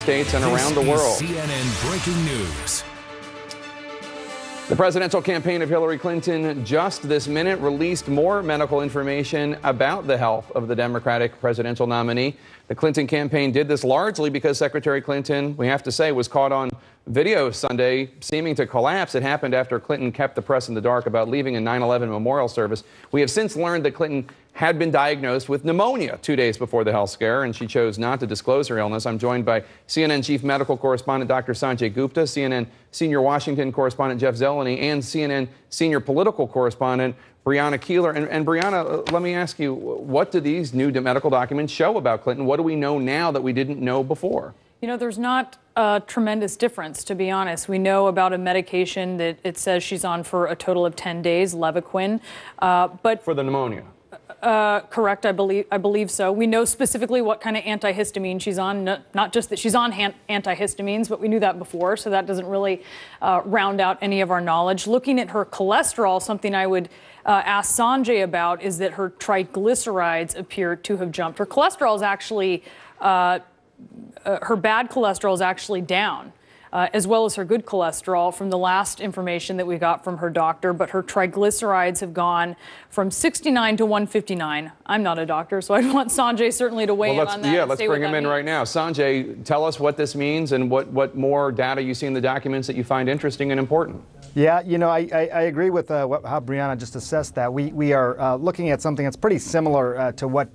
States and around the world. CNN Breaking News. The presidential campaign of Hillary Clinton just this minute released more medical information about the health of the Democratic presidential nominee. The Clinton campaign did this largely because Secretary Clinton, we have to say, was caught on video Sunday seeming to collapse. It happened after Clinton kept the press in the dark about leaving a 9/11 memorial service. We have since learned that Clinton had been diagnosed with pneumonia 2 days before the health scare, and she chose not to disclose her illness. I'm joined by CNN chief medical correspondent Dr. Sanjay Gupta, CNN senior Washington correspondent Jeff Zeleny, and CNN senior political correspondent Brianna Keilar. And Brianna, let me ask you, what do these new medical documents show about Clinton? What do we know now that we didn't know before? You know, there's not a tremendous difference, to be honest. We know about a medication that it says she's on for a total of 10 days, Levaquin. But for the pneumonia. Correct, I believe so. We know specifically what kind of antihistamine she's on, not just that she's on antihistamines, but we knew that before, so that doesn't really round out any of our knowledge. Looking at her cholesterol, something I would ask Sanjay about is that her triglycerides appear to have jumped. Her cholesterol is actually, her bad cholesterol is actually down. As well as her good cholesterol from the last information that we got from her doctor, but her triglycerides have gone from 69 to 159. I'm not a doctor, so I'd want Sanjay certainly to weigh in on that. Yeah, let's bring him in right now. Sanjay, tell us what this means and what more data you see in the documents that you find interesting and important. Yeah, you know, I agree with how Brianna just assessed that. We are looking at something that's pretty similar to what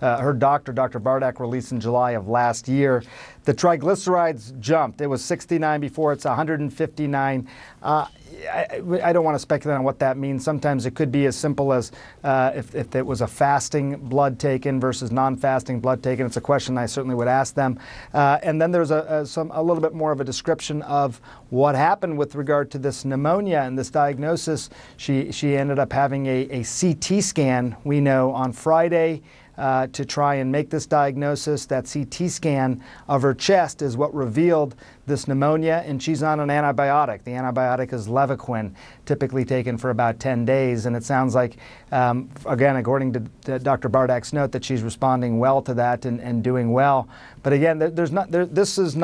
her doctor, Dr. Bardak, released in July of last year. The triglycerides jumped. It was 69 before, it's 159. I don't want to speculate on what that means. Sometimes it could be as simple as if it was a fasting blood taken versus non-fasting blood taken. It's a question I certainly would ask them. And then there's a little bit more of a description of what happened with regard to this pneumonia and this diagnosis. She ended up having a CT scan, we know, on Friday. To try and make this diagnosis. That CT scan of her chest is what revealed this pneumonia, and she's on an antibiotic. The antibiotic is Levaquin, typically taken for about 10 days, and it sounds like, again, according to Dr. Bardak's note, that she's responding well to that and doing well. But again, this is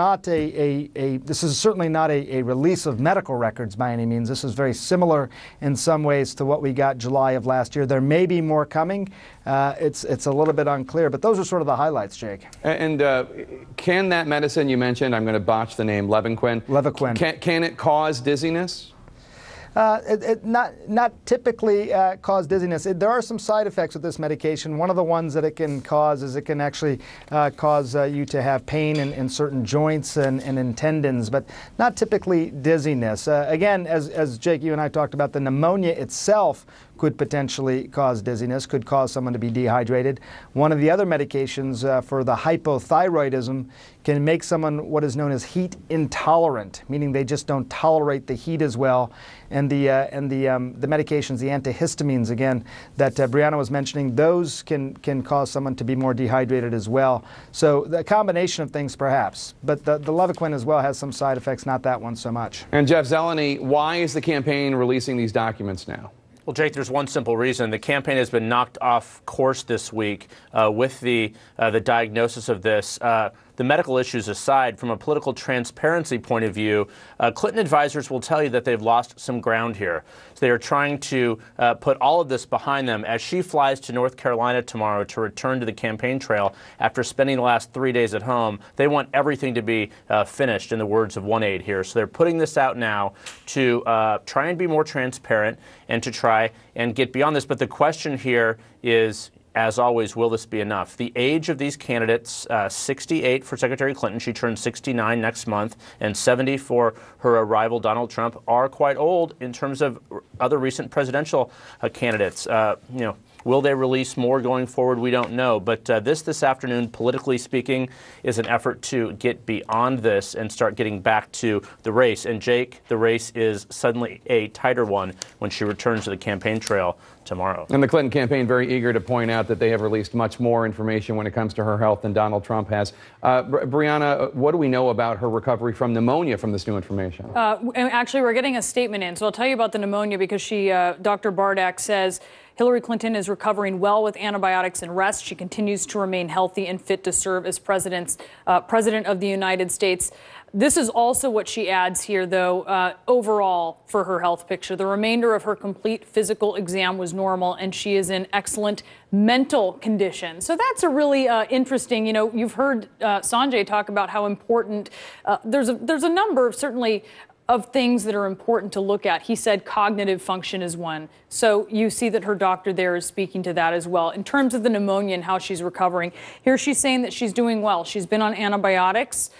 certainly not a release of medical records by any means. This is very similar in some ways to what we got July of last year. There may be more coming. It's a little bit unclear, but those are sort of the highlights, Jake. And can that medicine you mentioned, I'm going to botch the name, Levaquin, can it cause dizziness? Not typically cause dizziness. There are some side effects with this medication. One of the ones that it can cause is it can actually cause you to have pain in certain joints and in tendons, but not typically dizziness. Again, as Jake, you and I talked about, the pneumonia itself could potentially cause dizziness, could cause someone to be dehydrated. One of the other medications for the hypothyroidism can make someone what is known as heat intolerant, meaning they just don't tolerate the heat as well. And the medications, the antihistamines, again, that Brianna was mentioning, those can cause someone to be more dehydrated as well. So the combination of things, perhaps. But the Levaquin as well has some side effects, not that one so much. And Jeff Zeleny, why is the campaign releasing these documents now? Well, Jake, there's one simple reason. The campaign has been knocked off course this week with the diagnosis of this. The medical issues aside, from a political transparency point of view, Clinton advisors will tell you that they've lost some ground here. So they are trying to put all of this behind them as she flies to North Carolina tomorrow to return to the campaign trail after spending the last 3 days at home. They want everything to be finished, in the words of one aide here. So they're putting this out now to try and be more transparent and to try and get beyond this. But the question here is, as always, will this be enough? The age of these candidates, 68 for Secretary Clinton, she turns 69 next month, and 70 for her rival Donald Trump, are quite old in terms of other recent presidential candidates. Will they release more going forward? We don't know. But this afternoon, politically speaking, is an effort to get beyond this and start getting back to the race. And Jake, the race is suddenly a tighter one when she returns to the campaign trail tomorrow. And the Clinton campaign very eager to point out that they have released much more information when it comes to her health than Donald Trump has. Brianna, what do we know about her recovery from pneumonia from this new information? Actually, we're getting a statement in, so I'll tell you about the pneumonia because Dr. Bardak says, Hillary Clinton is recovering well with antibiotics and rest. She continues to remain healthy and fit to serve as president of the United States. This is also what she adds here, though, overall for her health picture. The remainder of her complete physical exam was normal, and she is in excellent mental condition. So that's a really interesting, you've heard Sanjay talk about how important, there's a number of certainly of things that are important to look at. He said cognitive function is one. So you see that her doctor there is speaking to that as well. In terms of the pneumonia and how she's recovering, here she's saying that she's doing well. She's been on antibiotics.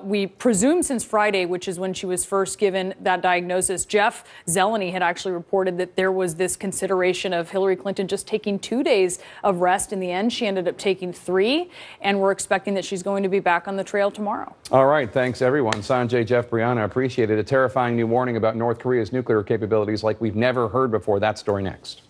We presume since Friday, which is when she was first given that diagnosis. Jeff Zeleny had actually reported that there was this consideration of Hillary Clinton just taking 2 days of rest. In the end, she ended up taking 3, and we're expecting that she's going to be back on the trail tomorrow. All right. Thanks, everyone. Sanjay, Jeff, Brianna, appreciate it. A terrifying new warning about North Korea's nuclear capabilities like we've never heard before. That story next.